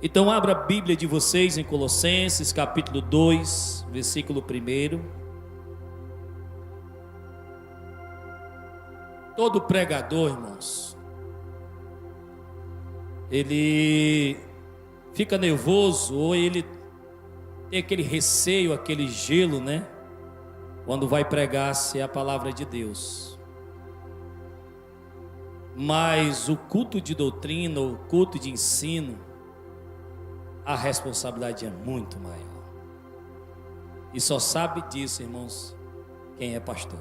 Então abra a Bíblia de vocês em Colossenses capítulo 2, versículo 1. Todo pregador, irmãos, ele fica nervoso ou ele tem aquele receio, aquele gelo, né? Quando vai pregar-se a palavra de Deus. Mas o culto de doutrina, o culto de ensino, a responsabilidade é muito maior. E só sabe disso, irmãos, quem é pastor.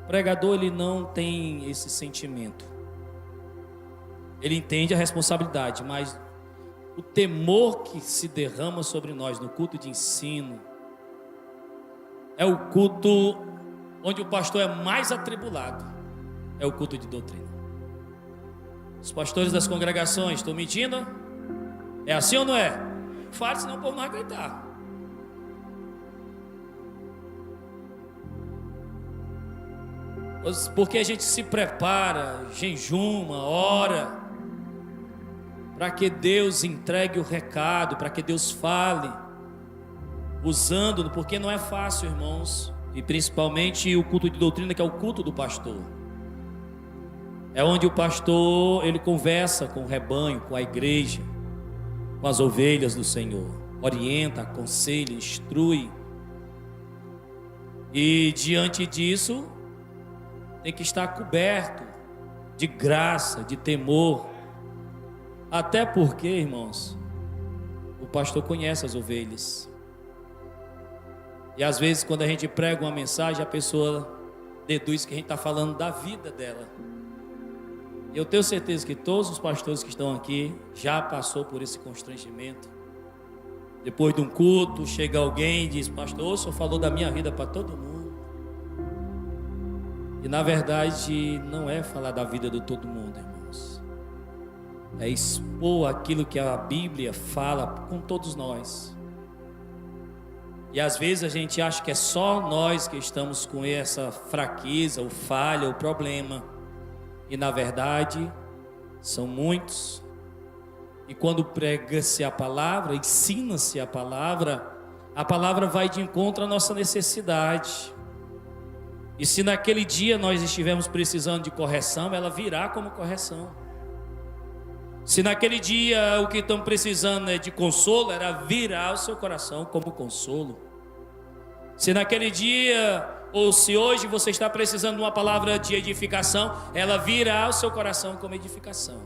O pregador, ele não tem esse sentimento. Ele entende a responsabilidade, mas o temor que se derrama sobre nós no culto de ensino é o culto onde o pastor é mais atribulado. É o culto de doutrina. Os pastores das congregações, estão mentindo? É assim ou não é? Fale, senão o povo não vai acreditar. Porque a gente se prepara, jejuma, ora, para que Deus entregue o recado, para que Deus fale, usando, porque não é fácil, irmãos, e principalmente o culto de doutrina, que é o culto do pastor. É onde o pastor, ele conversa com o rebanho, com a igreja, com as ovelhas do Senhor, orienta, aconselha, instrui. E diante disso, tem que estar coberto de graça, de temor. Até porque, irmãos, o pastor conhece as ovelhas. E às vezes, quando a gente prega uma mensagem, a pessoa deduz que a gente está falando da vida dela. Eu tenho certeza que todos os pastores que estão aqui já passou por esse constrangimento. Depois de um culto, chega alguém e diz: pastor, o senhor falou da minha vida para todo mundo. E na verdade não é falar da vida de todo mundo, irmãos. É expor aquilo que a Bíblia fala com todos nós. E às vezes a gente acha que é só nós que estamos com essa fraqueza, ou falha, ou problema. E na verdade, são muitos. E quando prega-se a palavra, ensina-se a palavra vai de encontro à nossa necessidade. E se naquele dia nós estivermos precisando de correção, ela virá como correção. Se naquele dia o que estamos precisando é de consolo, ela virá o seu coração como consolo. Se naquele dia, ou se hoje você está precisando de uma palavra de edificação, ela virá ao seu coração como edificação.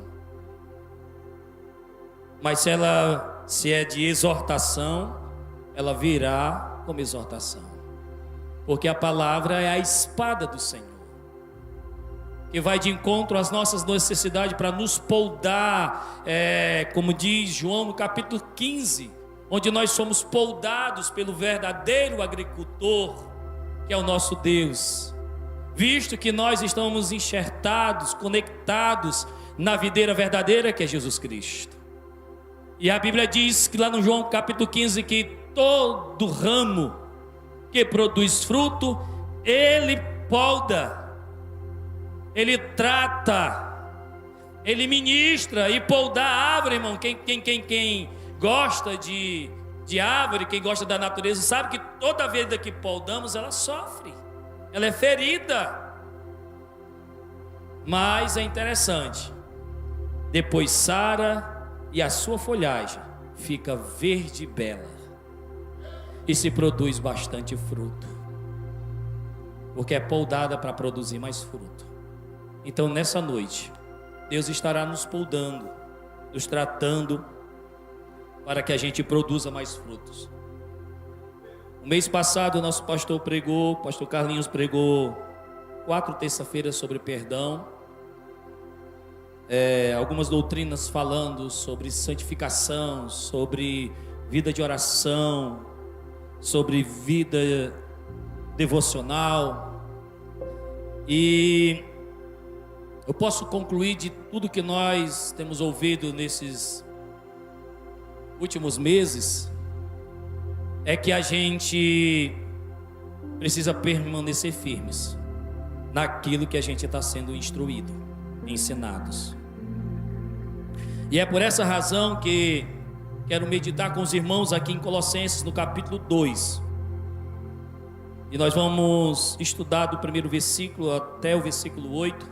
Mas se é de exortação, ela virá como exortação. Porque a palavra é a espada do Senhor, que vai de encontro às nossas necessidades para nos poldar, como diz João no capítulo 15, onde nós somos poldados pelo verdadeiro agricultor, que é o nosso Deus, visto que nós estamos enxertados, conectados na videira verdadeira, que é Jesus Cristo. E a Bíblia diz que lá no João capítulo 15, que todo ramo que produz fruto, ele polda, ele trata, ele ministra. E poldar a árvore, irmão, quem gosta de árvore, quem gosta da natureza, sabe que toda vez que poldamos, ela sofre, ela é ferida. Mas é interessante, depois sara e a sua folhagem fica verde e bela, e se produz bastante fruto, porque é poldada para produzir mais fruto. Então nessa noite, Deus estará nos poldando, nos tratando, para que a gente produza mais frutos. O mês passado o nosso pastor pregou, o pastor Carlinhos pregou 4 terça-feiras sobre perdão, algumas doutrinas falando sobre santificação, sobre vida de oração, sobre vida devocional. E eu posso concluir de tudo que nós temos ouvido nesses últimos meses, é que a gente precisa permanecer firmes naquilo que a gente está sendo instruído, ensinados. E é por essa razão que quero meditar com os irmãos aqui em Colossenses, no capítulo 2. E nós vamos estudar do primeiro versículo até o versículo 8.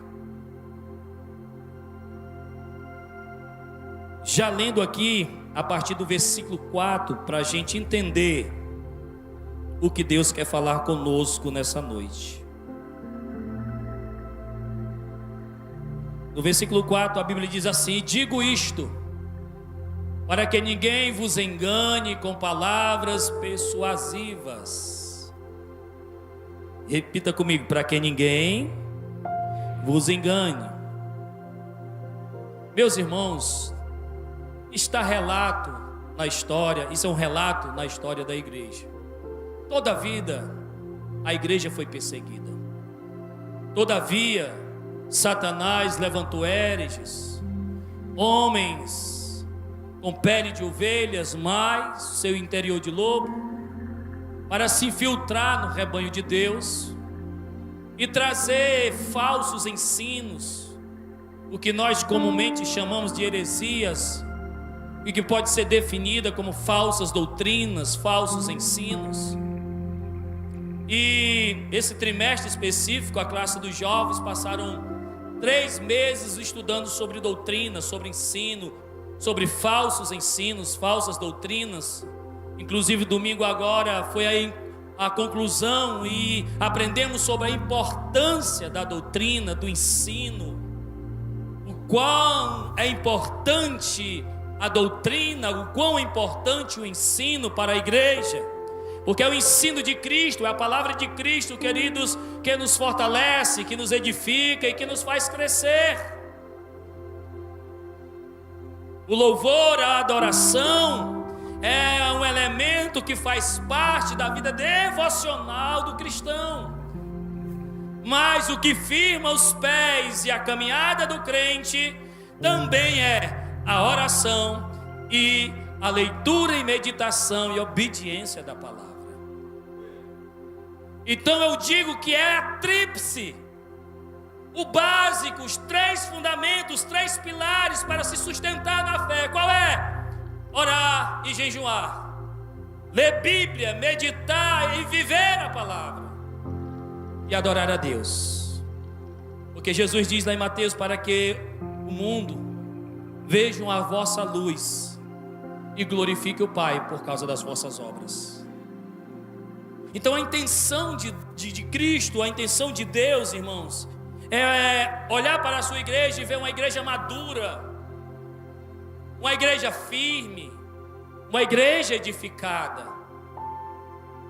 Já lendo aqui a partir do versículo 4, para a gente entender o que Deus quer falar conosco nessa noite. No versículo 4 a Bíblia diz assim: digo isto, para que ninguém vos engane com palavras persuasivas. Repita comigo: para que ninguém vos engane. Meus irmãos, está relato na história, isso é um relato na história da igreja. Toda a vida a igreja foi perseguida. Todavia, Satanás levantou hereges, homens com pele de ovelhas, mas seu interior de lobo, para se infiltrar no rebanho de Deus e trazer falsos ensinos, o que nós comumente chamamos de heresias, e que pode ser definida como falsas doutrinas, falsos ensinos. E esse trimestre específico, a classe dos jovens passaram 3 meses estudando sobre doutrina, sobre ensino, sobre falsos ensinos, falsas doutrinas. Inclusive domingo agora foi aí a conclusão e aprendemos sobre a importância da doutrina, do ensino, o quão é importante a doutrina, o quão é importante o ensino para a igreja, porque é o ensino de Cristo, é a palavra de Cristo, queridos, que nos fortalece, que nos edifica e que nos faz crescer. O louvor, a adoração é um elemento que faz parte da vida devocional do cristão, mas o que firma os pés e a caminhada do crente também é a oração e a leitura e meditação e obediência da palavra. Então eu digo que é a tríplice, o básico, os 3 fundamentos, 3 pilares para se sustentar na fé. Qual é? Orar e jejuar, ler Bíblia, meditar e viver a palavra, e adorar a Deus. Porque Jesus diz lá em Mateus: para que o mundo vejam a vossa luz e glorifique o Pai por causa das vossas obras. Então a intenção de Cristo, a intenção de Deus, irmãos, é olhar para a sua igreja e ver uma igreja madura, uma igreja firme, uma igreja edificada.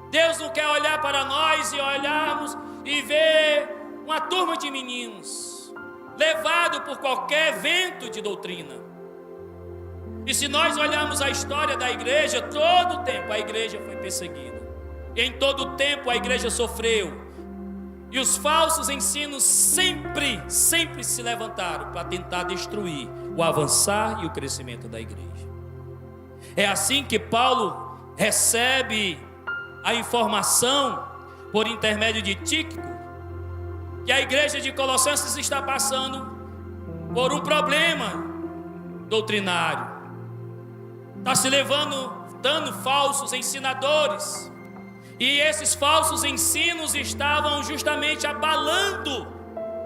Deus não quer olhar para nós e olharmos e ver uma turma de meninos levado por qualquer vento de doutrina. E se nós olharmos a história da igreja, todo o tempo a igreja foi perseguida, e em todo o tempo a igreja sofreu, e os falsos ensinos sempre se levantaram para tentar destruir o avançar e o crescimento da igreja. É assim que Paulo recebe a informação por intermédio de Tíquico que a igreja de Colossenses está passando por um problema doutrinário. Está se levantando falsos ensinadores, e esses falsos ensinos estavam justamente abalando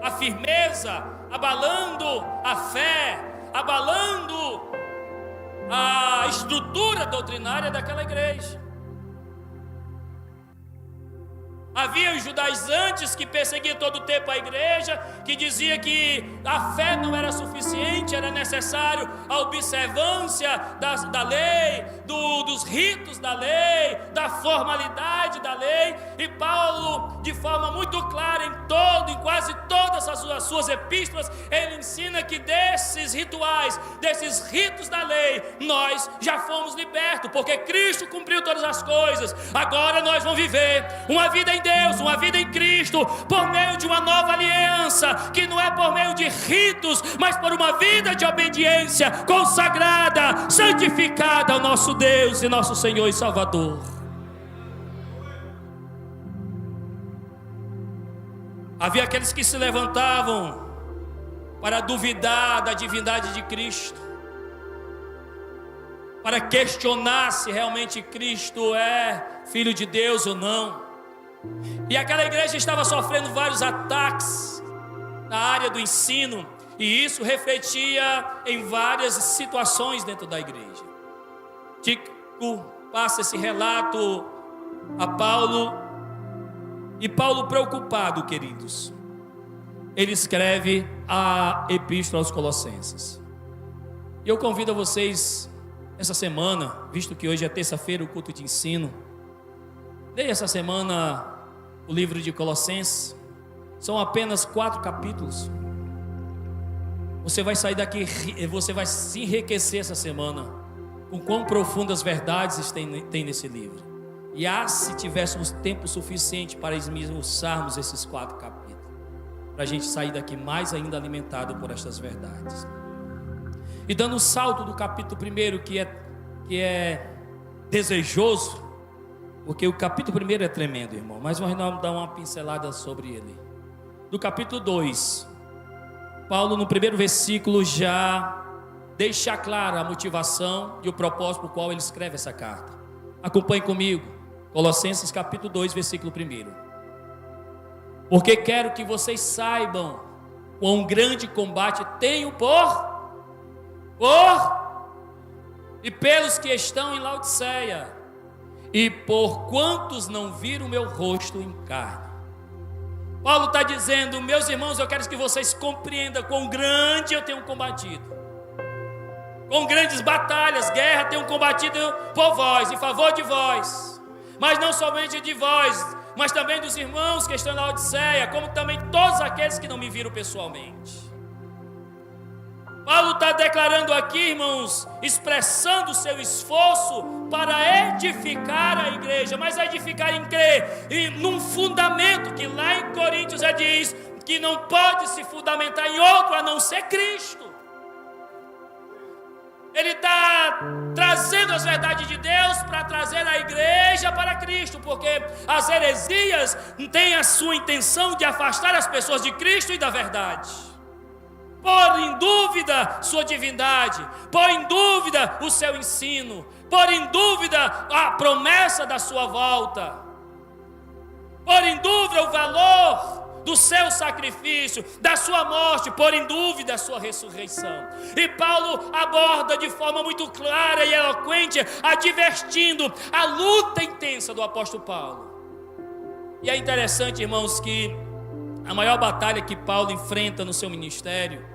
a firmeza, abalando a fé, abalando a estrutura doutrinária daquela igreja. Havia os judaizantes que perseguiam todo o tempo a igreja, que dizia que a fé não era suficiente, era necessário a observância da lei, dos ritos da lei, da formalidade da lei. E Paulo, de forma muito clara, em quase todas as suas epístolas, ele ensina que desses rituais, desses ritos da lei, nós já fomos libertos, porque Cristo cumpriu todas as coisas. Agora nós vamos viver uma vida em Deus, uma vida em Cristo, por meio de uma nova aliança, que não é por meio de ritos, mas por uma vida de obediência consagrada, santificada ao nosso Deus e nosso Senhor e Salvador. Havia aqueles que se levantavam para duvidar da divindade de Cristo, para questionar se realmente Cristo é Filho de Deus ou não. E aquela igreja estava sofrendo vários ataques na área do ensino, e isso refletia em várias situações dentro da igreja. Tico passa esse relato a Paulo, e Paulo, preocupado, queridos, ele escreve a epístola aos Colossenses. E eu convido a vocês, essa semana, visto que hoje é terça-feira, o culto de ensino, leia essa semana o livro de Colossenses. São apenas 4 capítulos. Você vai sair daqui, você vai se enriquecer essa semana com quão profundas verdades tem nesse livro. E se tivéssemos tempo suficiente para esmiuçarmos esses 4 capítulos, para a gente sair daqui mais ainda alimentado por estas verdades. E dando um salto do capítulo 1, que é desejoso, porque o capítulo 1 é tremendo, irmão, mas nós vamos dar uma pincelada sobre ele. Do capítulo 2, Paulo, no primeiro versículo, já deixa clara a motivação e o propósito por qual ele escreve essa carta. Acompanhe comigo, Colossenses capítulo 2, versículo 1. Porque quero que vocês saibam quão grande combate tenho e pelos que estão em Laodiceia, e por quantos não viram o meu rosto em carne. Paulo está dizendo: meus irmãos, eu quero que vocês compreendam quão grande eu tenho combatido, com grandes batalhas, guerra tenho combatido por vós, em favor de vós, mas não somente de vós, mas também dos irmãos que estão na Laodiceia, como também todos aqueles que não me viram pessoalmente. Paulo está declarando aqui, irmãos, expressando o seu esforço para edificar a igreja, mas edificar em crer, e num fundamento que lá em Coríntios já diz que não pode se fundamentar em outro a não ser Cristo. Ele está trazendo as verdades de Deus para trazer a igreja para Cristo, porque as heresias têm a sua intenção de afastar as pessoas de Cristo e da verdade, pôr em dúvida sua divindade, pôr em dúvida o seu ensino, pôr em dúvida a promessa da sua volta, pôr em dúvida o valor do seu sacrifício, da sua morte, pôr em dúvida a sua ressurreição. E Paulo aborda de forma muito clara e eloquente, advertindo a luta intensa do apóstolo Paulo. E é interessante, irmãos, que a maior batalha que Paulo enfrenta no seu ministério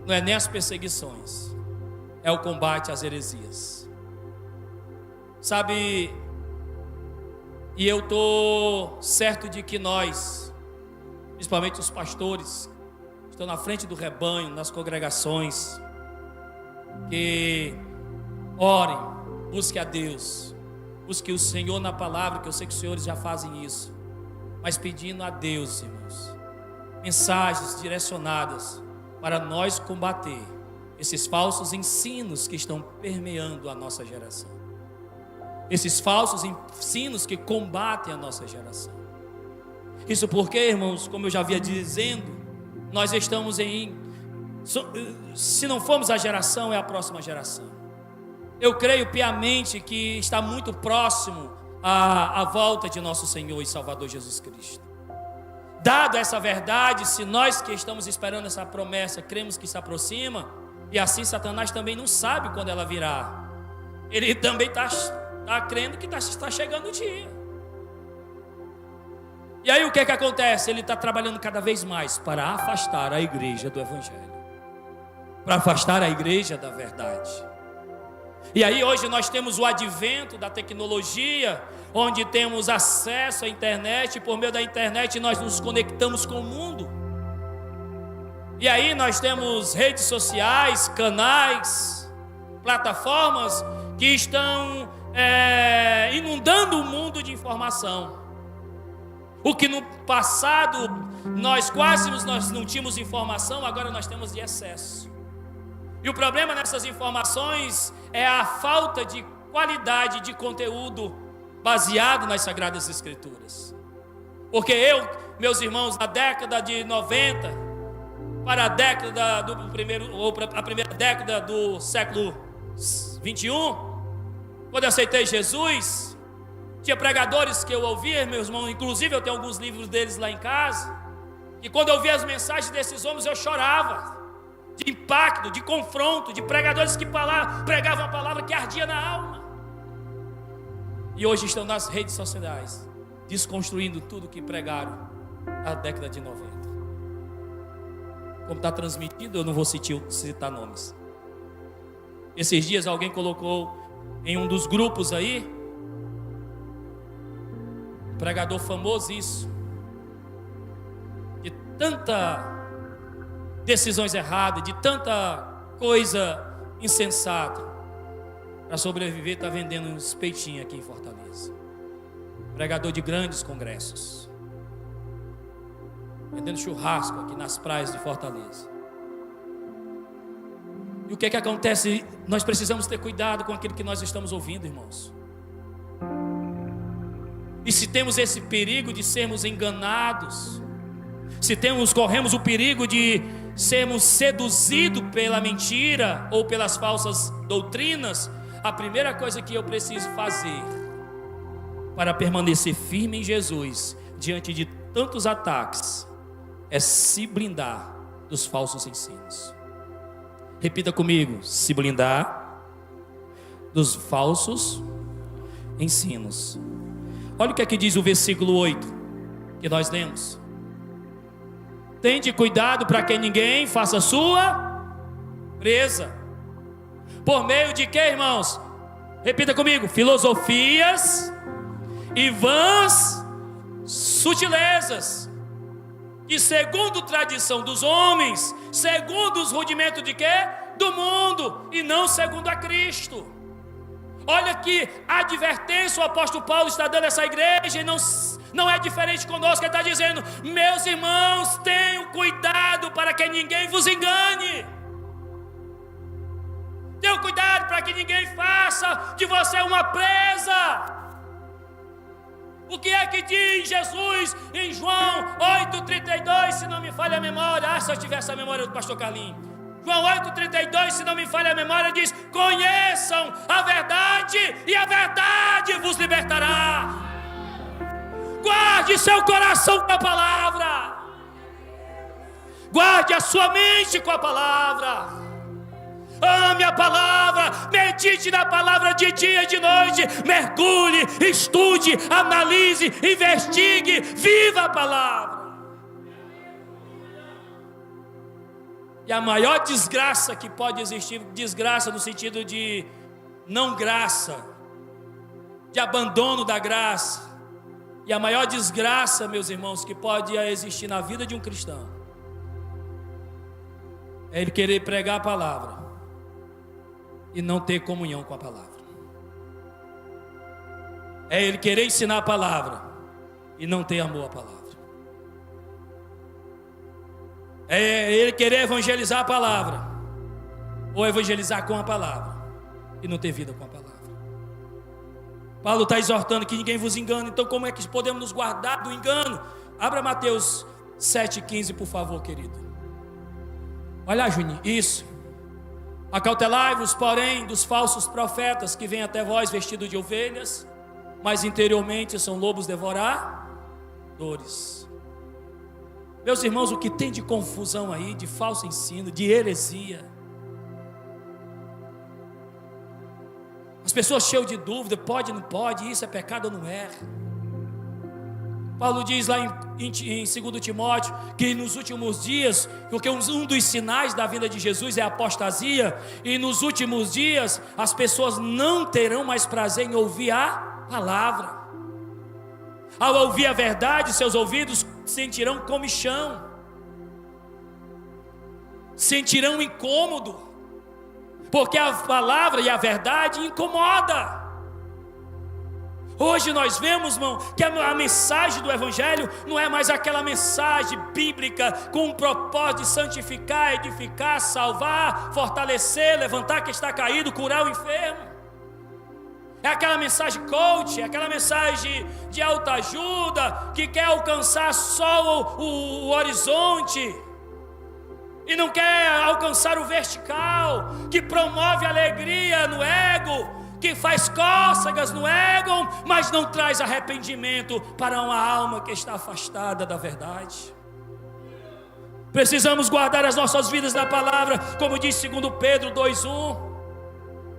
não é nem as perseguições, é o combate às heresias. Sabe, e eu estou certo de que nós, principalmente os pastores, estão na frente do rebanho, nas congregações, que orem, busquem a Deus, busquem o Senhor na palavra, que eu sei que os senhores já fazem isso, mas pedindo a Deus, irmãos, mensagens direcionadas para nós combater esses falsos ensinos que estão permeando a nossa geração, esses falsos ensinos que combatem a nossa geração. Isso porque, irmãos, como eu já havia dizendo, nós estamos se não formos a geração, é a próxima geração. Eu creio piamente que está muito próximo a volta de nosso Senhor e Salvador Jesus Cristo. Dado essa verdade, se nós que estamos esperando essa promessa, cremos que se aproxima, e assim Satanás também não sabe quando ela virá, ele também está crendo que está chegando o dia. E aí o que é que acontece? Ele está trabalhando cada vez mais para afastar a igreja do Evangelho, para afastar a igreja da verdade. E aí hoje nós temos o advento da tecnologia, onde temos acesso à internet, e por meio da internet nós nos conectamos com o mundo. E aí nós temos redes sociais, canais, plataformas que estão inundando o mundo de informação. O que no passado nós não tínhamos informação, agora nós temos de excesso. E o problema nessas informações é a falta de qualidade de conteúdo baseado nas Sagradas Escrituras. Porque meus irmãos, na década de 90 para a década a primeira década do século 21, quando eu aceitei Jesus, tinha pregadores que eu ouvia, meus irmãos, inclusive eu tenho alguns livros deles lá em casa, e quando eu ouvia as mensagens desses homens eu chorava, de impacto, de confronto, de pregadores que pregavam a palavra que ardia na alma, e hoje estão nas redes sociais, desconstruindo tudo que pregaram na década de 90. Como está transmitido, eu não vou citar nomes. Esses dias alguém colocou em um dos grupos aí, um pregador famoso, isso, de tanta decisões erradas, de tanta coisa insensata, para sobreviver está vendendo uns peitinhos aqui em Fortaleza. Pregador de grandes congressos, vendendo churrasco aqui nas praias de Fortaleza. E o que é que acontece? Nós precisamos ter cuidado com aquilo que nós estamos ouvindo, irmãos. E se temos esse perigo de sermos enganados, se corremos o perigo de sermos seduzidos pela mentira ou pelas falsas doutrinas, a primeira coisa que eu preciso fazer para permanecer firme em Jesus diante de tantos ataques é se blindar dos falsos ensinos. Repita comigo: se blindar dos falsos ensinos. Olha o que aqui diz o versículo 8 que nós lemos: tende cuidado para que ninguém faça sua presa. Por meio de que, irmãos? Repita comigo: filosofias e vãs sutilezas, que segundo tradição dos homens, segundo os rudimentos de quê? Do mundo, e não segundo a Cristo. Olha que advertência o apóstolo Paulo está dando a essa igreja, e não é diferente conosco. Ele está dizendo: meus irmãos, tenham cuidado para que ninguém vos engane. Tenham cuidado para que ninguém faça de você uma presa. O que é que diz Jesus em João 8,32, se não me falha a memória? Se eu tivesse a memória do pastor Carlinhos. João 8,32, se não me falha a memória, diz: conheçam a verdade e a verdade vos libertará. Guarde seu coração com a palavra. Guarde a sua mente com a palavra. Ame a palavra, medite na palavra de dia e de noite, mergulhe, estude, analise, investigue, viva a palavra. E a maior desgraça que pode existir, desgraça no sentido de não graça, de abandono da graça, e a maior desgraça, meus irmãos, que pode existir na vida de um cristão, é ele querer pregar a palavra e não ter comunhão com a palavra. É ele querer ensinar a palavra e não ter amor à palavra. É ele querer evangelizar a palavra, ou evangelizar com a palavra e não ter vida com a palavra. Paulo está exortando que ninguém vos engane. Então como é que podemos nos guardar do engano? Abra Mateus 7,15, por favor, querido. Olha lá, Juninho, isso. Acautelai-vos, porém, dos falsos profetas que vêm até vós vestidos de ovelhas, mas interiormente são lobos devoradores. Meus irmãos, o que tem de confusão aí, de falso ensino, de heresia. As pessoas cheias de dúvida: pode, não pode, isso é pecado ou não é? Paulo diz lá em 2 Timóteo que nos últimos dias, porque um dos sinais da vinda de Jesus é a apostasia, e nos últimos dias as pessoas não terão mais prazer em ouvir a palavra. Ao ouvir a verdade, seus ouvidos sentirão comichão, sentirão incômodo, porque a palavra e a verdade incomoda. Hoje nós vemos, irmão, que a mensagem do Evangelho não é mais aquela mensagem bíblica com o propósito de santificar, edificar, salvar, fortalecer, levantar quem está caído, curar o enfermo. É aquela mensagem coach, é aquela mensagem de autoajuda, que quer alcançar só o horizonte. e não quer alcançar o vertical, que promove alegria no ego, que faz cócegas no ego, mas não traz arrependimento para uma alma que está afastada da verdade. Precisamos guardar as nossas vidas na palavra, como diz 2 Pedro 2:1.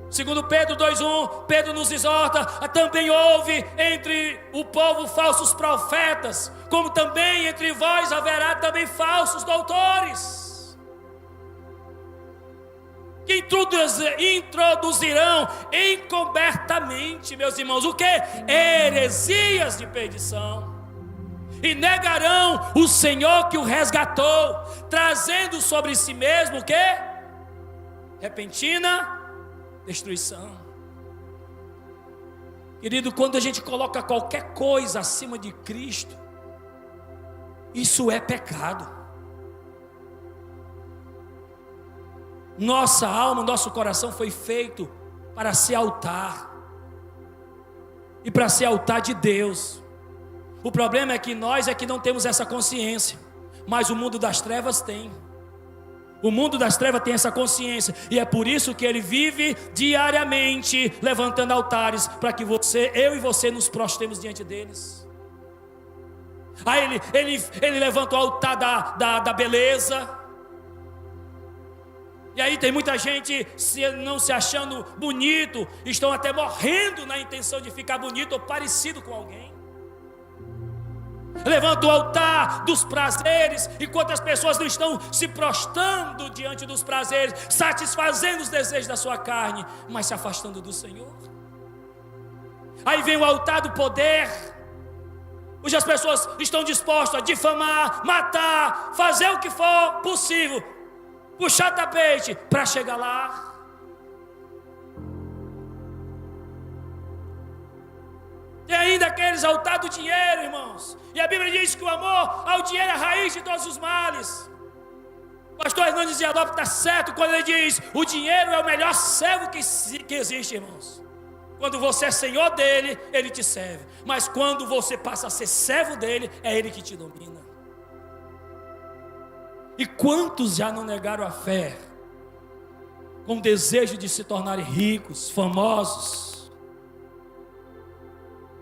2 Pedro 2:1, Pedro nos exorta: também houve entre o povo falsos profetas, como também entre vós haverá também falsos doutores, que introduzirão encobertamente, meus irmãos, o que? Heresias de perdição, e negarão o Senhor que o resgatou, trazendo sobre si mesmo o que? Repentina destruição. Querido, quando a gente coloca qualquer coisa acima de Cristo, isso é pecado. Nossa alma, nosso coração foi feito para ser altar, e para ser altar de Deus. O problema é que nós não temos essa consciência, mas o mundo das trevas tem. O mundo das trevas tem essa consciência, e é por isso que ele vive diariamente levantando altares, para que eu e você nos prostremos diante deles. Aí ele levanta o altar da beleza, e aí tem muita gente não se achando bonito, estão até morrendo na intenção de ficar bonito ou parecido com alguém. Levanta o altar dos prazeres, enquanto as pessoas não estão se prostrando diante dos prazeres, satisfazendo os desejos da sua carne, mas se afastando do Senhor. Aí vem o altar do poder, onde as pessoas estão dispostas a difamar, matar, fazer o que for possível, puxar tapete para chegar lá. Tem ainda aqueles altar do dinheiro, irmãos. E a Bíblia diz que o amor ao dinheiro é a raiz de todos os males. O pastor Hernandes de Adolfo está certo quando ele diz: o dinheiro é o melhor servo que existe, irmãos. Quando você é senhor dele, ele te serve. Mas quando você passa a ser servo dele, é ele que te domina. E quantos já não negaram a fé, com o desejo de se tornarem ricos, famosos,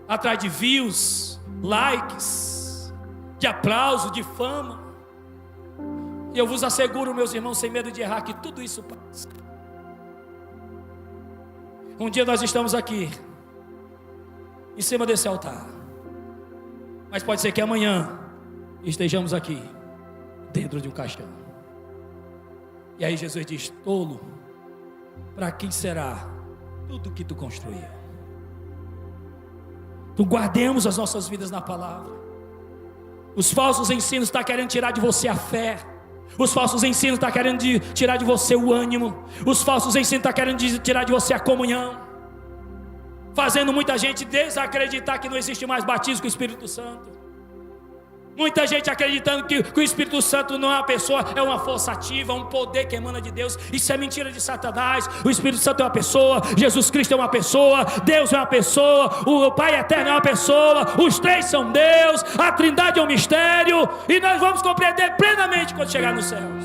atrás de views, likes, de aplauso, de fama? E eu vos asseguro, meus irmãos, sem medo de errar, que tudo isso passa. Um dia nós estamos aqui, em cima desse altar, mas pode ser que amanhã estejamos aqui, dentro de um caixão. E aí Jesus diz: tolo, para quem será tudo que tu construiu? Então guardemos as nossas vidas na palavra. Os falsos ensinos estão querendo tirar de você a fé. Os falsos ensinos estão querendo tirar de você o ânimo. Os falsos ensinos estão querendo tirar de você a comunhão, fazendo muita gente desacreditar que não existe mais batismo com o Espírito Santo. Muita gente acreditando que o Espírito Santo não é uma pessoa, é uma força ativa, um poder que emana de Deus. Isso é mentira de Satanás. O Espírito Santo é uma pessoa, Jesus Cristo é uma pessoa, Deus é uma pessoa, o Pai Eterno é uma pessoa, os três são Deus, a Trindade é um mistério, e nós vamos compreender plenamente quando chegar nos céus.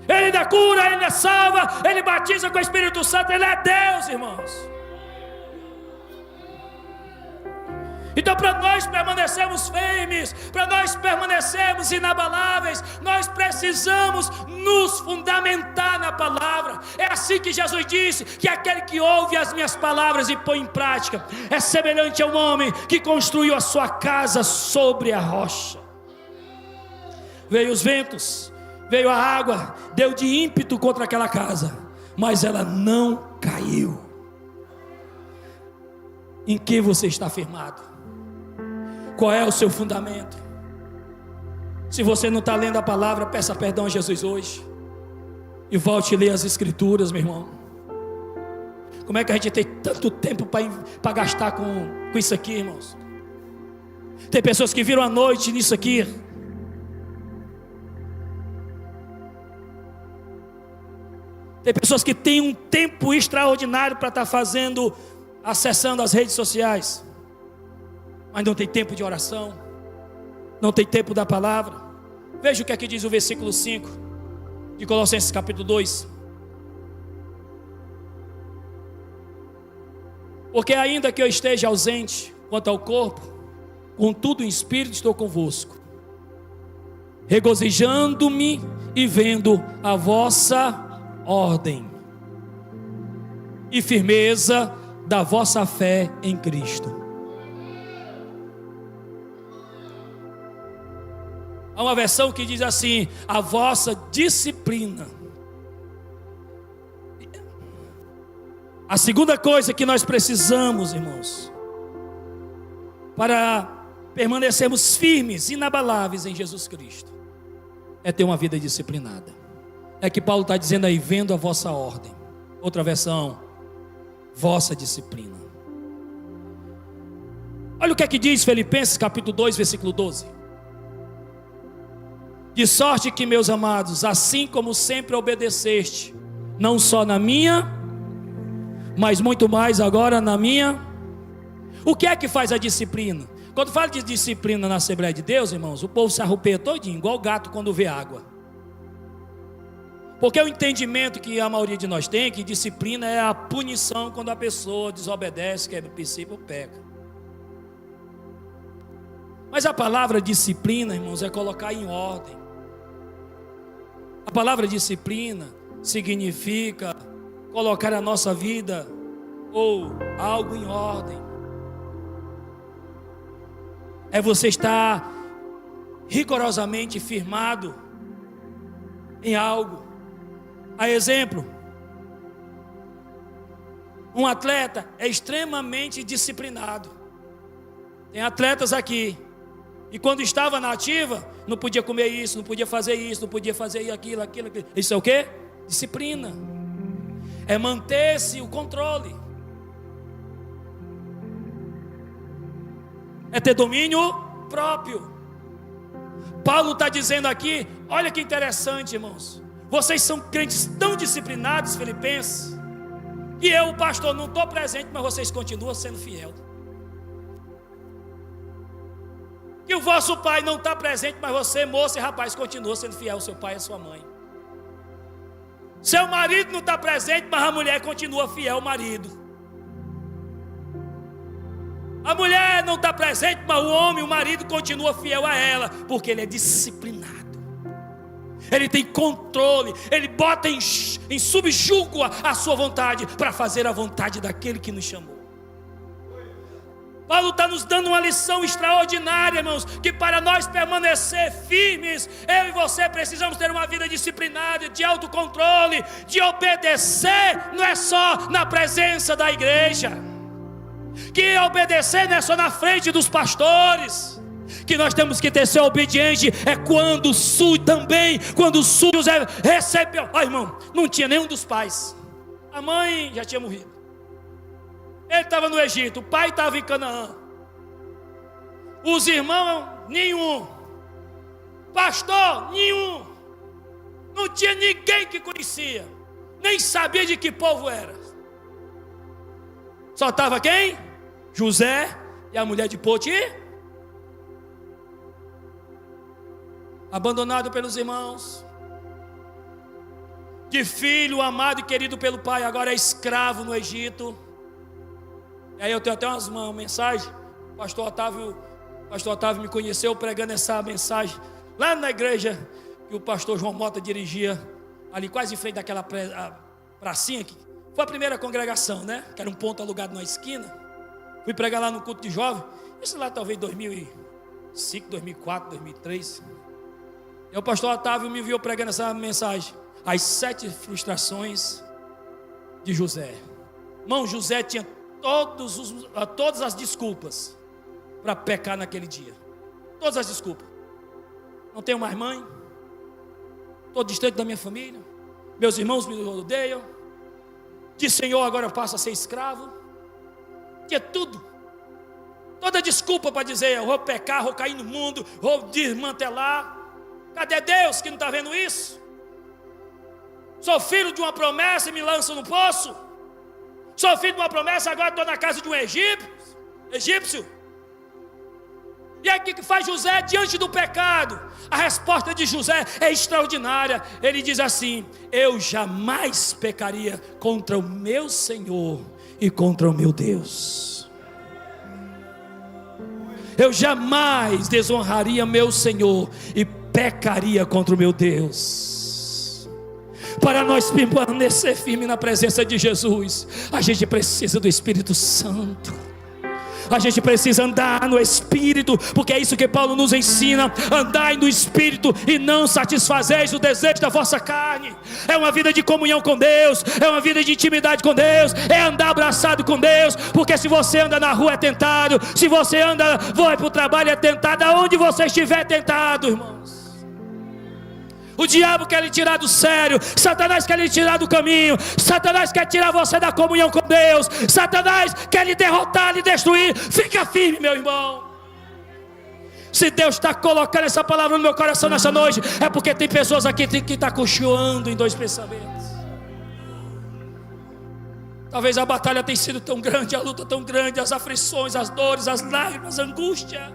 Ele ainda cura, Ele ainda salva, Ele batiza com o Espírito Santo, Ele é Deus, irmãos. Então, para nós permanecermos firmes, para nós permanecermos inabaláveis, nós precisamos nos fundamentar na palavra. É assim que Jesus disse que aquele que ouve as minhas palavras e põe em prática é semelhante a um homem que construiu a sua casa sobre a rocha. Veio os ventos, veio a água, deu de ímpeto contra aquela casa, mas ela não caiu. Em que você está firmado? Qual é o seu fundamento? Se você não está lendo a palavra, peça perdão a Jesus hoje e volte a ler as Escrituras, meu irmão. Como é que a gente tem tanto tempo para gastar com isso aqui, irmãos? Tem pessoas que viram a noite nisso aqui. Tem pessoas que têm um tempo extraordinário para estar acessando as redes sociais, mas não tem tempo de oração, não tem tempo da palavra. Veja o que é que diz o versículo 5 de Colossenses capítulo 2. Porque ainda que eu esteja ausente quanto ao corpo, contudo em espírito estou convosco, regozijando-me e vendo a vossa ordem e firmeza da vossa fé em Cristo. Há uma versão que diz assim: a vossa disciplina. A segunda coisa que nós precisamos, irmãos, para permanecermos firmes, inabaláveis em Jesus Cristo, é ter uma vida disciplinada. É que Paulo está dizendo aí, vendo a vossa ordem. Outra versão, vossa disciplina. Olha o que é que diz Filipenses capítulo 2, versículo 12. De sorte que, meus amados, assim como sempre obedeceste, não só na minha, mas muito mais agora na minha. O que é que faz a disciplina? Quando fala de disciplina na Assembleia de Deus, irmãos, o povo se arrupeia todinho, igual gato quando vê água. Porque o entendimento que a maioria de nós tem, que disciplina é a punição quando a pessoa desobedece, quebra o princípio, peca. Mas a palavra disciplina, irmãos, é colocar em ordem. A palavra disciplina significa colocar a nossa vida ou algo em ordem. É você estar rigorosamente firmado em algo. A exemplo, um atleta é extremamente disciplinado. Tem atletas aqui, e quando estava na ativa, não podia comer isso, não podia fazer isso, não podia fazer aquilo. Isso é o quê? Disciplina. É manter-se o controle. É ter domínio próprio. Paulo está dizendo aqui, olha que interessante, irmãos. Vocês são crentes tão disciplinados, filipenses, que eu, o pastor, não estou presente, mas vocês continuam sendo fiel. Que o vosso pai não está presente, mas você, moça e rapaz, continua sendo fiel ao seu pai e à sua mãe. Seu marido não está presente, mas a mulher continua fiel ao marido. A mulher não está presente, mas o homem, o marido, continua fiel a ela, porque ele é disciplinado. Ele tem controle, ele bota em subjugo a sua vontade, para fazer a vontade daquele que nos chamou. Paulo está nos dando uma lição extraordinária, irmãos, que para nós permanecer firmes, eu e você precisamos ter uma vida disciplinada, de autocontrole, de obedecer, não é só na presença da igreja, que obedecer não é só na frente dos pastores, que nós temos que ter ser obediente, é quando quando José recebeu, irmão, não tinha nenhum dos pais, a mãe já tinha morrido. Ele estava no Egito, o pai estava em Canaã, os irmãos, nenhum, pastor, nenhum, não tinha ninguém que conhecia, nem sabia de que povo era. Só estava quem? José e a mulher de Potifar, abandonado pelos irmãos, de filho amado e querido pelo pai, agora é escravo no Egito. E aí eu tenho até uma mensagem, o pastor Otávio me conheceu pregando essa mensagem, lá na igreja que o pastor João Mota dirigia, ali quase em frente daquela pracinha aqui. Foi a primeira congregação, né? Que era um ponto alugado na esquina. Fui pregar lá no culto de jovem, isso lá talvez 2005, 2004, 2003. E o pastor Otávio me viu pregando essa mensagem, as 7 frustrações de José. Irmão, José tinha todas as desculpas para pecar naquele dia. Todas as desculpas. Não tenho mais mãe, estou distante da minha família, meus irmãos me odeiam, de Senhor agora eu passo a ser escravo. Tinha tudo, toda desculpa para dizer, eu vou pecar, vou cair no mundo, vou desmantelar. Cadê Deus que não está vendo isso? Sou filho de uma promessa e me lançam no poço. Sou filho de uma promessa, agora estou na casa de um egípcio. E aí o que faz José diante do pecado? A resposta de José é extraordinária. Ele diz assim: eu jamais pecaria contra o meu Senhor e contra o meu Deus. Eu jamais desonraria meu Senhor e pecaria contra o meu Deus. Para nós permanecer firme na presença de Jesus, a gente precisa do Espírito Santo. A gente precisa andar no Espírito, porque é isso que Paulo nos ensina: andai no Espírito e não satisfazeis o desejo da vossa carne. É uma vida de comunhão com Deus, é uma vida de intimidade com Deus, é andar abraçado com Deus. Porque se você anda na rua é tentado, se você vai para o trabalho é tentado, aonde você estiver é tentado, irmãos. O diabo quer lhe tirar do sério, Satanás quer lhe tirar do caminho, Satanás quer tirar você da comunhão com Deus, Satanás quer lhe derrotar, lhe destruir. Fica firme, meu irmão. Se Deus está colocando essa palavra no meu coração nessa noite, é porque tem pessoas aqui que estão cochilando em dois pensamentos. Talvez a batalha tenha sido tão grande, a luta tão grande, as aflições, as dores, as lágrimas, a angústia,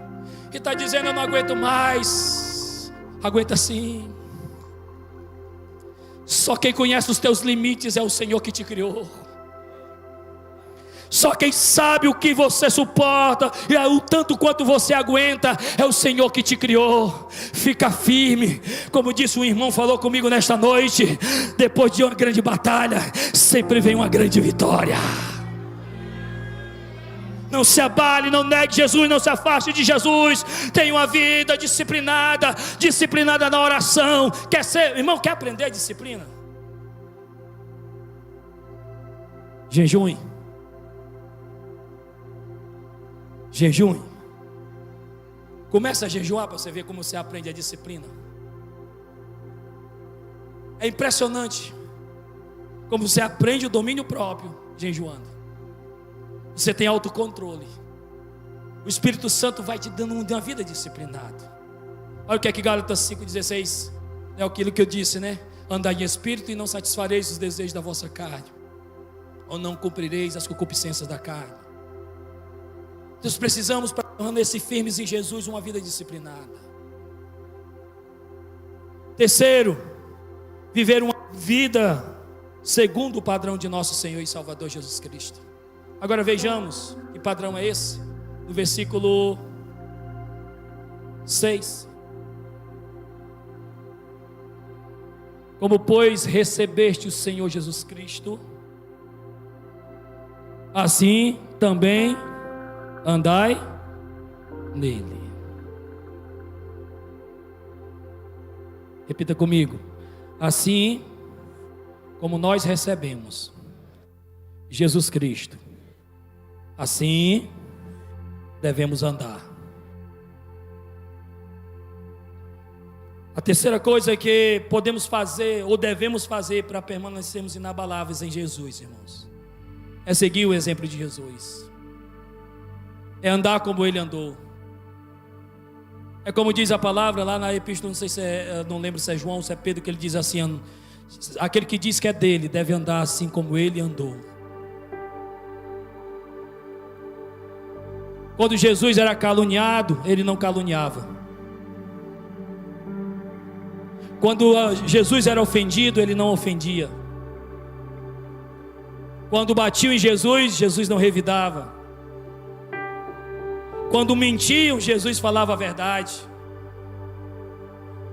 que está dizendo: eu não aguento mais. Aguenta sim. Só quem conhece os teus limites é o Senhor que te criou. Só quem sabe o que você suporta e o tanto quanto você aguenta é o Senhor que te criou. Fica firme. Como disse um irmão, falou comigo nesta noite: depois de uma grande batalha sempre vem uma grande vitória. Não se abale, não negue Jesus, não se afaste de Jesus. Tenha uma vida disciplinada, disciplinada na oração. Quer ser, irmão, quer aprender a disciplina? Jejum. Jejum. Começa a jejuar para você ver como você aprende a disciplina. É impressionante como você aprende o domínio próprio jejuando. Você tem autocontrole. O Espírito Santo vai te dando uma vida disciplinada. Olha o que é que Gálatas 5,16 é aquilo que eu disse, né? Andai em espírito e não satisfareis os desejos da vossa carne, ou não cumprireis as concupiscências da carne. Nós precisamos, para permanecer firmes em Jesus, uma vida disciplinada. Terceiro, viver uma vida segundo o padrão de nosso Senhor e Salvador Jesus Cristo. Agora vejamos que padrão é esse. No versículo 6. Como pois recebeste o Senhor Jesus Cristo, assim também andai nele. Repita comigo: assim como nós recebemos Jesus Cristo, assim devemos andar. A terceira coisa que podemos fazer ou devemos fazer para permanecermos inabaláveis em Jesus, irmãos, é seguir o exemplo de Jesus. É andar como Ele andou. É como diz a palavra lá na epístola, não sei se não lembro se é João ou se é Pedro, que ele diz assim: aquele que diz que é dele deve andar assim como Ele andou. Quando Jesus era caluniado, Ele não caluniava. Quando Jesus era ofendido, Ele não ofendia. Quando batiam em Jesus, Jesus não revidava. Quando mentiam, Jesus falava a verdade.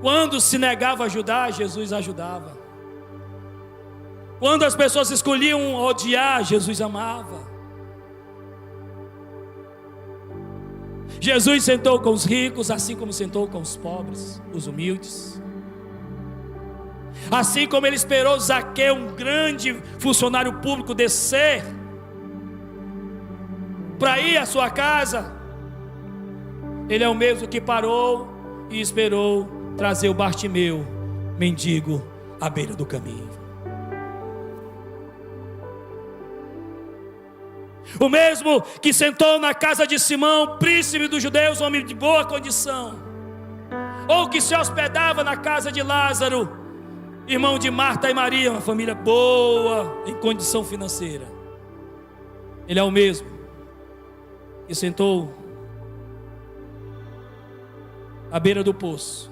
Quando se negava a ajudar, Jesus ajudava. Quando as pessoas escolhiam odiar, Jesus amava. Jesus sentou com os ricos, assim como sentou com os pobres, os humildes. Assim como Ele esperou Zaqueu, um grande funcionário público, descer para ir à sua casa, Ele é o mesmo que parou e esperou trazer o Bartimeu, mendigo, à beira do caminho. O mesmo que sentou na casa de Simão, príncipe dos judeus, homem de boa condição, ou que se hospedava na casa de Lázaro, irmão de Marta e Maria, uma família boa em condição financeira. Ele é o mesmo que sentou à beira do poço,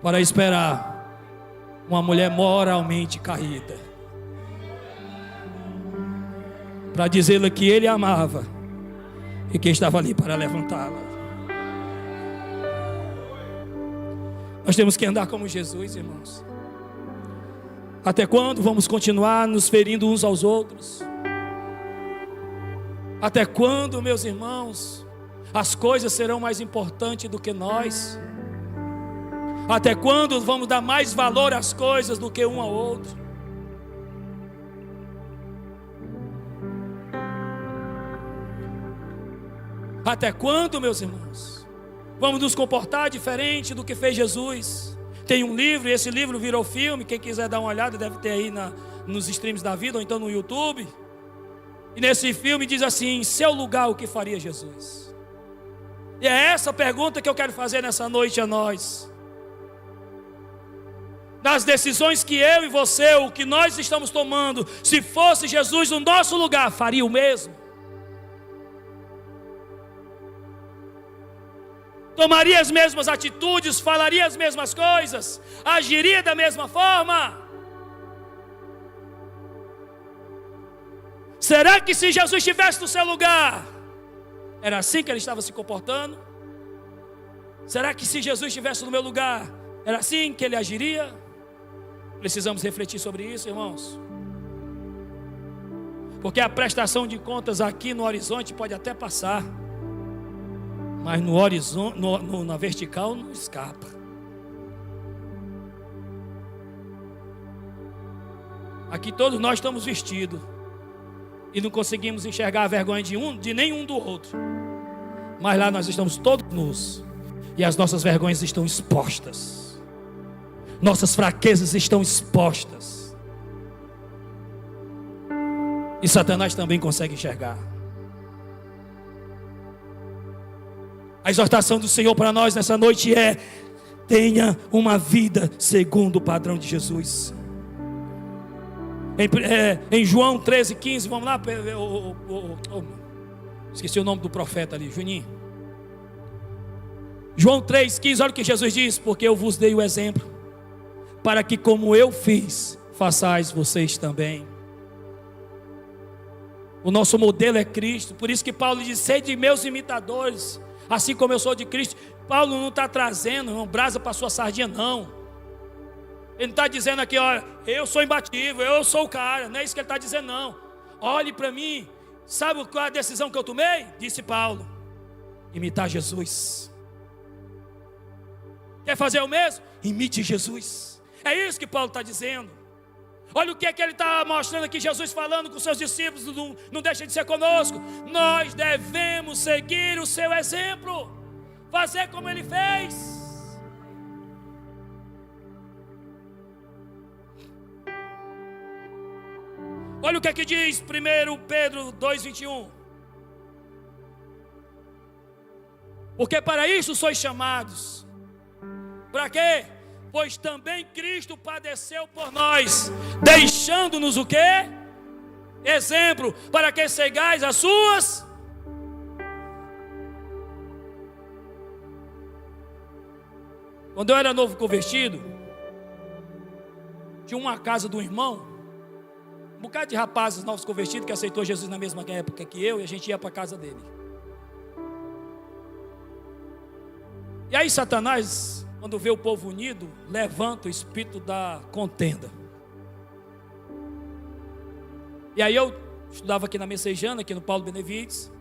para esperar uma mulher moralmente caída, para dizer-lhe que ele a amava e que estava ali para levantá-la. Nós temos que andar como Jesus, irmãos. Até quando vamos continuar nos ferindo uns aos outros? Até quando, meus irmãos, as coisas serão mais importantes do que nós? Até quando vamos dar mais valor às coisas do que um ao outro? Até quando, meus irmãos, vamos nos comportar diferente do que fez Jesus? Tem um livro, e esse livro virou filme. Quem quiser dar uma olhada deve ter aí nos streams da vida, ou então no YouTube. E nesse filme diz assim: em seu lugar, o que faria Jesus? E é essa pergunta que eu quero fazer nessa noite a nós. Nas decisões que eu e você, o que nós estamos tomando, se fosse Jesus no nosso lugar, faria o mesmo? Tomaria as mesmas atitudes, falaria as mesmas coisas, agiria da mesma forma? Será que se Jesus estivesse no seu lugar, era assim que ele estava se comportando? Será que se Jesus estivesse no meu lugar, era assim que ele agiria? Precisamos refletir sobre isso, irmãos. Porque a prestação de contas aqui no horizonte pode até passar, mas no horizonte, na vertical não escapa. Aqui todos nós estamos vestidos e não conseguimos enxergar a vergonha de nenhum do outro. Mas lá nós estamos todos nus e as nossas vergonhas estão expostas. Nossas fraquezas estão expostas. E Satanás também consegue enxergar. A exortação do Senhor para nós nessa noite é: tenha uma vida segundo o padrão de Jesus. Em João 13:15, vamos lá, esqueci o nome do profeta ali, Juninho. João 3:15, olha o que Jesus diz: porque eu vos dei o exemplo, para que como eu fiz, façais vocês também. O nosso modelo é Cristo. Por isso que Paulo diz: sede meus imitadores, assim como eu sou de Cristo. Paulo não está trazendo uma brasa para sua sardinha, não. Ele não está dizendo aqui: olha, eu sou imbatível, eu sou o cara. Não é isso que ele está dizendo, não. Olhe para mim. Sabe qual é a decisão que eu tomei? Disse Paulo: imitar Jesus. Quer fazer o mesmo? Imite Jesus. É isso que Paulo está dizendo. Olha o que é que ele está mostrando aqui, Jesus falando com seus discípulos, não deixa de ser conosco. Nós devemos seguir o seu exemplo, fazer como ele fez. Olha o que é que diz 1 Pedro 2:21. Porque para isso sois chamados. Para quê? Pois também Cristo padeceu por nós, deixando-nos o quê? Exemplo, para que sigais as suas. Quando eu era novo convertido, tinha uma casa do irmão, um bocado de rapazes novos convertidos que aceitou Jesus na mesma época que eu, e a gente ia para a casa dele. E aí Satanás, quando vê o povo unido, levanta o espírito da contenda. E aí eu estudava aqui na Messejana, aqui no Paulo Benevides.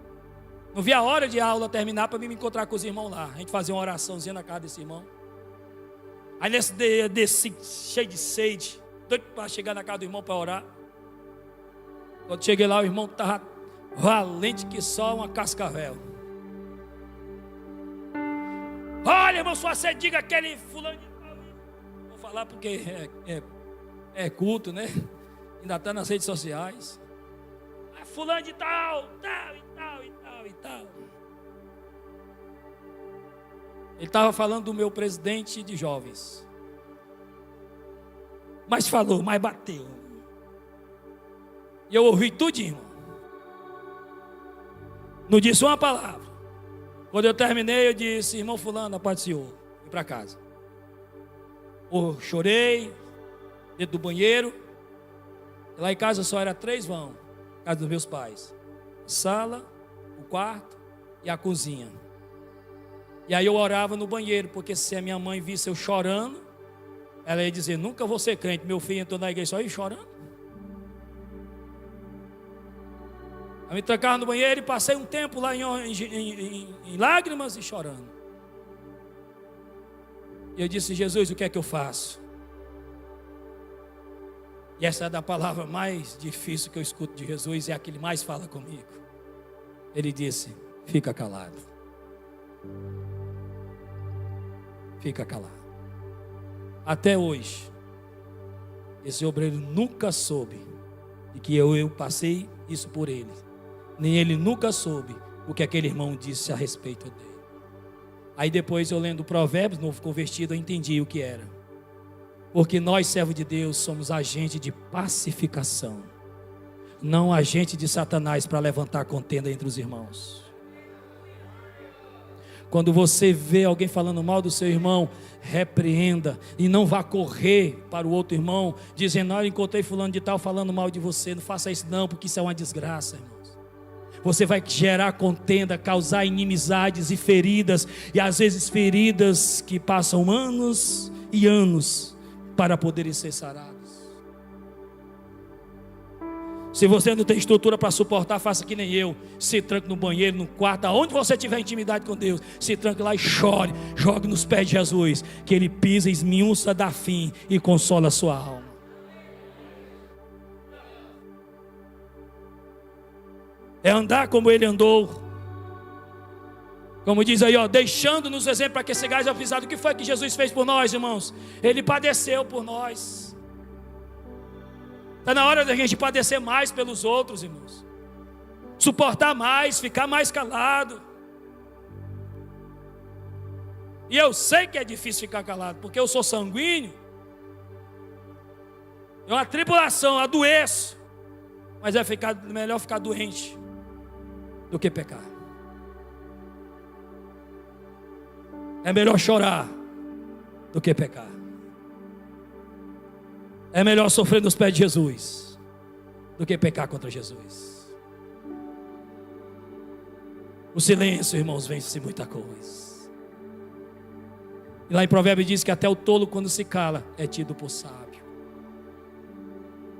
Não via a hora de a aula terminar para me encontrar com os irmãos lá. A gente fazia uma oraçãozinha na casa desse irmão. Aí nesse desci cheio de sede, doido para chegar na casa do irmão para orar. Quando cheguei lá, o irmão estava valente que só uma cascavel. Olha, irmão, sua sede, diga aquele fulano de tal. Vou falar porque é culto, né? Ainda está nas redes sociais. Fulano de tal, tal e tal e tal e tal. Ele estava falando do meu presidente de jovens. Mas falou, mas bateu. E eu ouvi tudinho, irmão. Não disse uma palavra. Quando eu terminei, eu disse: irmão fulano, a paz do Senhor. Fui para casa. Eu chorei dentro do banheiro. Lá em casa só era 3 vãos, casa dos meus pais: a sala, o quarto e a cozinha. E aí eu orava no banheiro, porque se a minha mãe visse eu chorando, ela ia dizer: nunca vou ser crente. Meu filho entrou na igreja só aí chorando. Eu me trancava no banheiro e passei um tempo lá em lágrimas e chorando. E eu disse: Jesus, o que é que eu faço? E essa é da palavra mais difícil que eu escuto de Jesus, é a que ele mais fala comigo. Ele disse: fica calado. Fica calado. Até hoje, esse obreiro nunca soube de que eu passei isso por ele. Nem ele nunca soube o que aquele irmão disse a respeito dele. Aí depois eu lendo Provérbios, novo convertido, eu entendi o que era. Porque nós, servos de Deus, somos agente de pacificação, não agente de Satanás para levantar contenda entre os irmãos. Quando você vê alguém falando mal do seu irmão, repreenda e não vá correr para o outro irmão dizendo: olha, encontrei fulano de tal falando mal de você. Não faça isso não, porque isso é uma desgraça, irmãos. Você vai gerar contenda, causar inimizades e feridas, e às vezes feridas que passam anos e anos para poderem ser sarados. Se você não tem estrutura para suportar, faça que nem eu. Se tranque no banheiro, no quarto, aonde você tiver intimidade com Deus, se tranque lá e chore. Jogue nos pés de Jesus, que Ele pisa, esmiuça, dá fim e consola a sua alma. É andar como Ele andou. Como diz aí, deixando-nos exemplo para que sigais ao pisado. O que foi que Jesus fez por nós, irmãos? Ele padeceu por nós. Está na hora da gente padecer mais pelos outros, irmãos. Suportar mais, ficar mais calado. E eu sei que é difícil ficar calado, porque eu sou sanguíneo. É uma tribulação, eu adoeço. Mas é melhor ficar doente do que pecar. É melhor chorar do que pecar. É melhor sofrer nos pés de Jesus do que pecar contra Jesus. O silêncio, irmãos, vence muita coisa. E lá em Provérbios diz que até o tolo, quando se cala, é tido por sábio.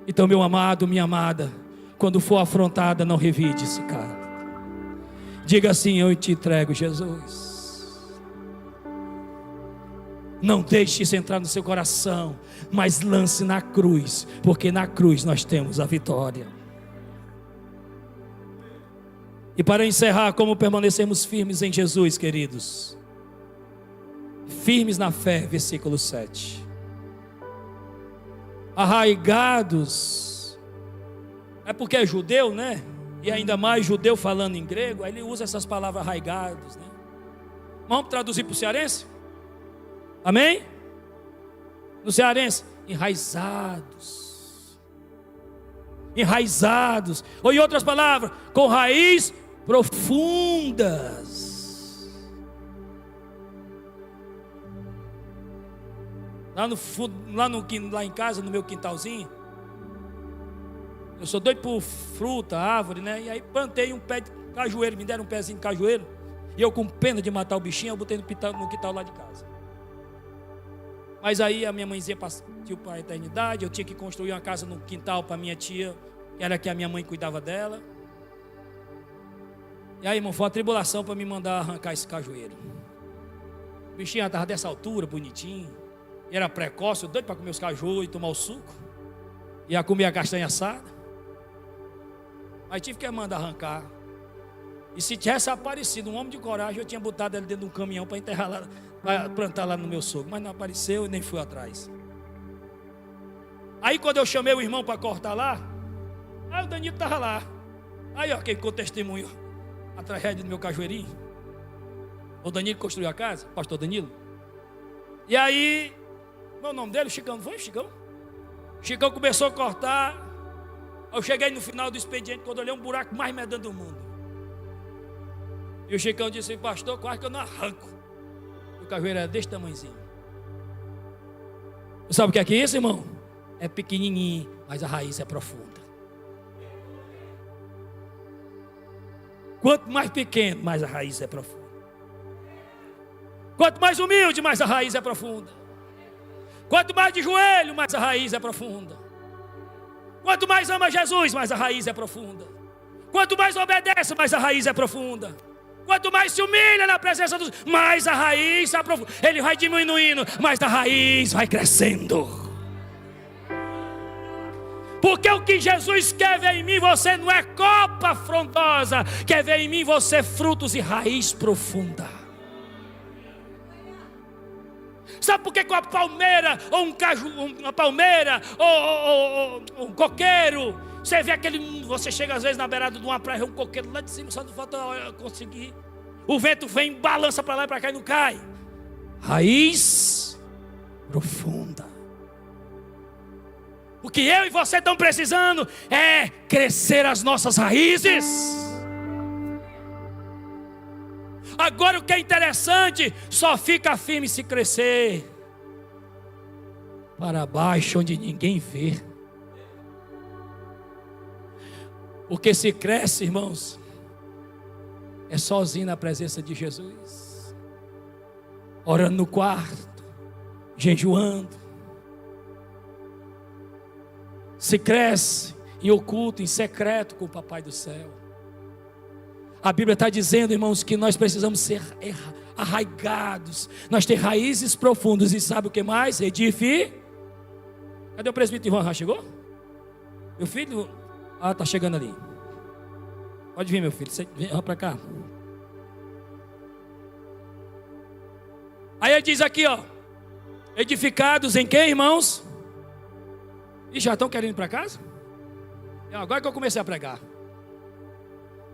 Então, meu amado, minha amada, quando for afrontada, não revide esse cara. Diga assim: eu te entrego, Jesus. Não deixe isso entrar no seu coração, mas lance na cruz, porque na cruz nós temos a vitória. E para encerrar, como permanecemos firmes em Jesus, queridos? Firmes na fé, versículo 7. Arraigados. É porque é judeu, né? E ainda mais judeu falando em grego, aí ele usa essas palavras arraigados, né? Vamos traduzir para o cearense? Amém? No cearense, enraizados. Enraizados. Ou em outras palavras, com raiz profundas. Lá em casa, no meu quintalzinho, eu sou doido por fruta, árvore, né? E aí plantei um pé de cajueiro, me deram um pezinho de cajueiro. E eu, com pena de matar o bichinho, eu botei no quintal lá de casa. Mas aí a minha mãezinha partiu para a eternidade, eu tinha que construir uma casa no quintal para minha tia, que era que a minha mãe cuidava dela. E aí, irmão, foi uma tribulação para me mandar arrancar esse cajueiro. O bichinho estava dessa altura, bonitinho. E era precoce, eu doido para comer os cajus e tomar o suco. Ia comer a castanha assada. Mas tive que mandar arrancar. E se tivesse aparecido um homem de coragem, eu tinha botado ele dentro de um caminhão para enterrar lá, para plantar lá no meu sogro. Mas não apareceu e nem fui atrás. Aí quando eu chamei o irmão para cortar lá, aí o Danilo estava lá. Aí quem ficou testemunho a tragédia do meu cajueirinho. O Danilo construiu a casa, pastor Danilo. E aí, qual é o nome dele? Chicão, não foi Chicão? Chicão começou a cortar. Eu cheguei no final do expediente, quando eu olhei um buraco mais medando do mundo. E o Chicão disse: pastor, quase que eu não arranco. O cajueiro era desse tamanhozinho. Sabe o que é isso, irmão? É pequenininho, mas a raiz é profunda. Quanto mais pequeno, mais a raiz é profunda. Quanto mais humilde, mais a raiz é profunda. Quanto mais de joelho, mais a raiz é profunda. Quanto mais ama Jesus, mais a raiz é profunda. Quanto mais obedece, mais a raiz é profunda. Quanto mais se humilha na presença dos, mais a raiz é profunda. Ele vai diminuindo, mas a raiz vai crescendo. Porque o que Jesus quer ver em mim, você não é copa frondosa, quer ver em mim você frutos e raiz profunda. Sabe por que com a palmeira, ou um caju, uma palmeira, ou um coqueiro, você vê aquele, você chega às vezes na beirada de uma praia, um coqueiro lá de cima, só não falta conseguir. O vento vem, balança para lá e para cá e não cai. Raiz profunda. O que eu e você estão precisando é crescer as nossas raízes. Agora o que é interessante, só fica firme se crescer para baixo onde ninguém vê. Porque se cresce, irmãos, é sozinho na presença de Jesus, orando no quarto, jejuando. Se cresce em oculto, em secreto com o Papai do céu. A Bíblia está dizendo, irmãos, que nós precisamos ser arraigados. Nós temos raízes profundas. E sabe o que mais? Cadê o presbítero Ivan? Já chegou? Meu filho? Ah, está chegando ali. Pode vir, meu filho. Vem para cá. Aí ele diz aqui, ó. Edificados em quem, irmãos? E já estão querendo ir para casa? Agora que eu comecei a pregar.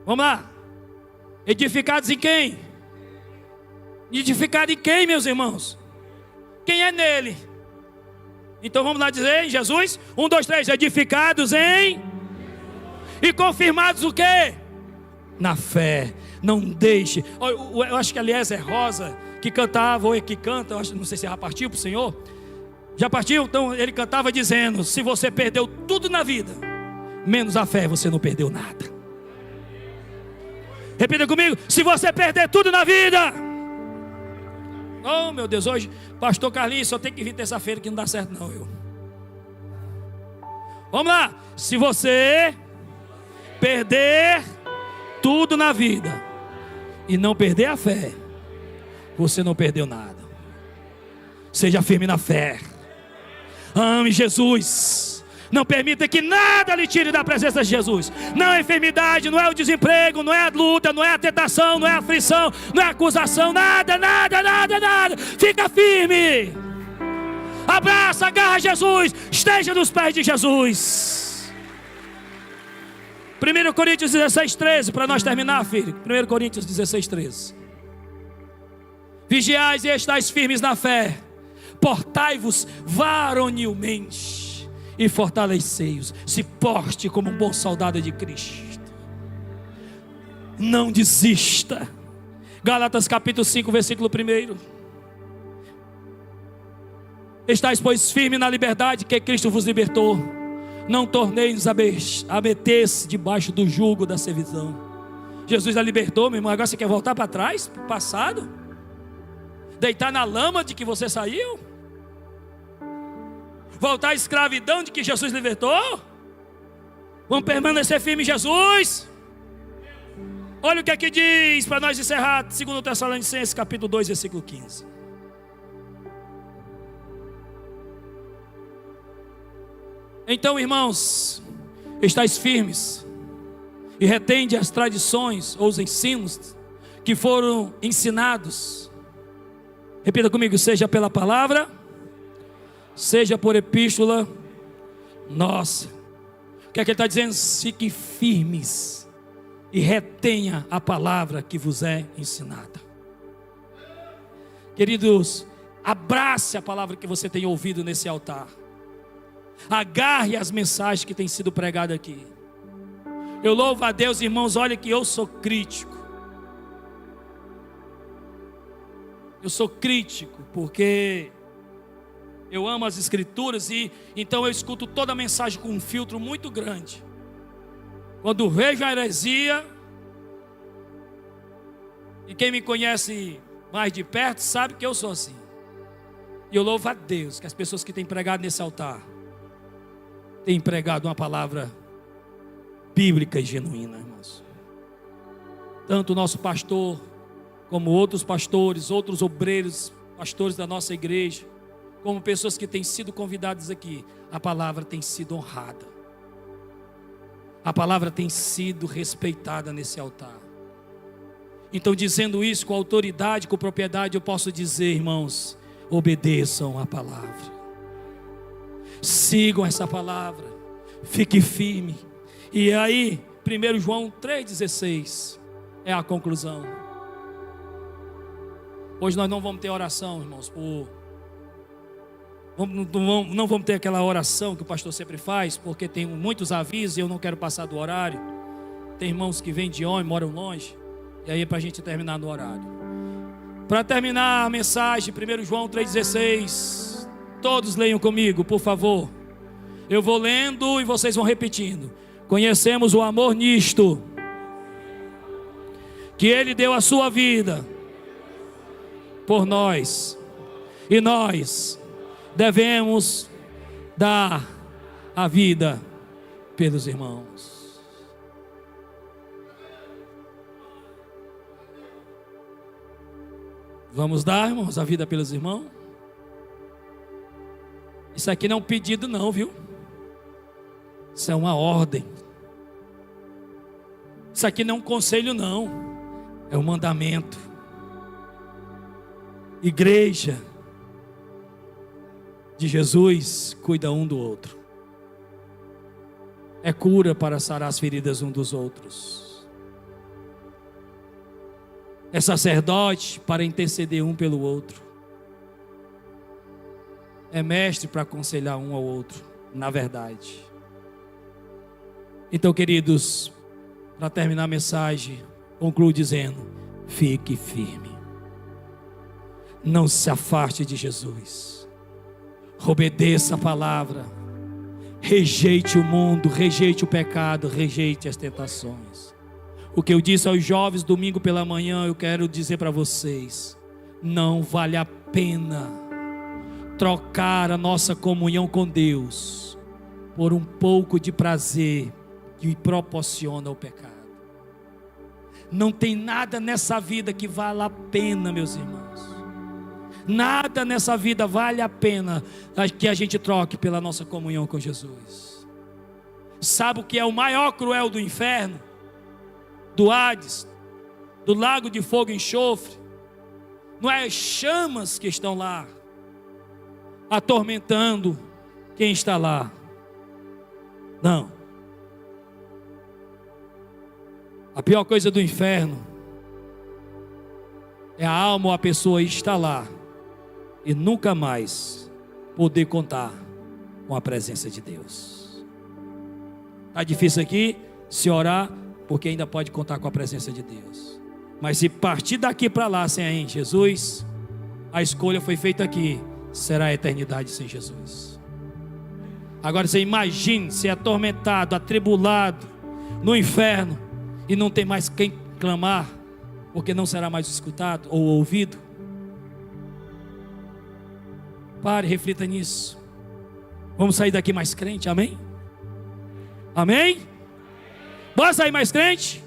Vamos lá. Edificados em quem? Edificado em quem, meus irmãos? Quem é nele? Então vamos lá dizer em Jesus. 1, 2, 3. Edificados em... E confirmados o quê? Na fé. Não deixe. Eu acho que Eliezer Rosa, que cantava, ou é que canta, eu acho, não sei se já partiu para o Senhor. Já partiu? Então ele cantava dizendo: se você perdeu tudo na vida, menos a fé, você não perdeu nada. Repita comigo: se você perder tudo na vida. Oh meu Deus, hoje pastor Carlinhos só tem que vir terça-feira, que não dá certo não, eu. Vamos lá. Se você perder tudo na vida e não perder a fé, você não perdeu nada. Seja firme na fé. Ame Jesus. Não permita que nada lhe tire da presença de Jesus. Não é enfermidade, não é o desemprego, não é a luta, não é a tentação, não é a aflição, não é a acusação. Nada. Fica firme. Abraça, agarra Jesus. Esteja nos pés de Jesus. 1 Coríntios 16:13, para nós terminar, filho. 1 Coríntios 16:13. Vigiais e estais firmes na fé. Portai-vos varonilmente e fortalecei-os. Se porte como um bom soldado de Cristo. Não desista. Gálatas capítulo 5, versículo 1. Estais, pois, firmes na liberdade que Cristo vos libertou. Não torneis a meter-se debaixo do jugo da servidão. Jesus a libertou, meu irmão. Agora você quer voltar para trás, para o passado? Deitar na lama de que você saiu? Voltar à escravidão de que Jesus libertou? Vamos permanecer firme em Jesus? Olha o que aqui diz, para nós encerrar, 2 Tessalonicenses capítulo 2, versículo 15. Então, irmãos, estais firmes e retende as tradições ou os ensinos que foram ensinados. Repita comigo: seja pela palavra, seja por epístola nossa. O que é que ele está dizendo? Fiquem firmes e retenha a palavra que vos é ensinada. Queridos, abrace a palavra que você tem ouvido nesse altar. Agarre as mensagens que têm sido pregadas aqui. Eu louvo a Deus, irmãos. Olha que eu sou crítico. Eu sou crítico, porque eu amo as Escrituras e então eu escuto toda a mensagem com um filtro muito grande. Quando vejo a heresia, e quem me conhece mais de perto sabe que eu sou assim. E eu louvo a Deus que as pessoas que têm pregado nesse altar têm pregado uma palavra bíblica e genuína, irmãos. Tanto o nosso pastor, como outros pastores, outros obreiros, pastores da nossa igreja, como pessoas que têm sido convidadas aqui, a palavra tem sido honrada. A palavra tem sido respeitada nesse altar. Então, dizendo isso com autoridade, com propriedade, eu posso dizer, irmãos, obedeçam a palavra. Sigam essa palavra. Fique firme. E aí, 1 João 3,16 é a conclusão. Hoje nós não vamos ter oração, irmãos, não vamos ter aquela oração que o pastor sempre faz, porque tem muitos avisos e eu não quero passar do horário. Tem irmãos que vêm de ônibus, moram longe, e aí é para a gente terminar no horário. Para terminar a mensagem, 1 João 3,16, todos leiam comigo, por favor. Eu vou lendo e vocês vão repetindo. Conhecemos o amor nisto, que Ele deu a sua vida por nós, e nós devemos dar a vida pelos irmãos. Vamos dar, irmãos, a vida pelos irmãos? Isso aqui não é um pedido não, viu? Isso é uma ordem. Isso aqui não é um conselho não, é um mandamento. Igreja de Jesus cuida um do outro. É cura para sarar as feridas um dos outros. É sacerdote para interceder um pelo outro. É mestre para aconselhar um ao outro, na verdade. Então, queridos, para terminar a mensagem, concluo dizendo: fique firme. Não se afaste de Jesus. Obedeça a palavra. Rejeite o mundo, rejeite o pecado, rejeite as tentações. O que eu disse aos jovens domingo pela manhã, eu quero dizer para vocês: não vale a pena trocar a nossa comunhão com Deus por um pouco de prazer que proporciona o pecado. Não tem nada nessa vida que vale a pena, meus irmãos. Nada nessa vida vale a pena que a gente troque pela nossa comunhão com Jesus. Sabe o que é o maior cruel do inferno? Do Hades, do lago de fogo e enxofre? Não é as chamas que estão lá atormentando quem está lá. Não. A pior coisa do inferno é a alma ou a pessoa estar lá e nunca mais poder contar com a presença de Deus. Está difícil aqui se orar, porque ainda pode contar com a presença de Deus. Mas se partir daqui para lá sem Jesus, a escolha foi feita aqui, será a eternidade sem Jesus. Agora você imagine ser atormentado, atribulado no inferno e não tem mais quem clamar, porque não será mais escutado ou ouvido. Pare, reflita nisso. Vamos sair daqui mais crente, amém? Amém? Bora sair mais crente?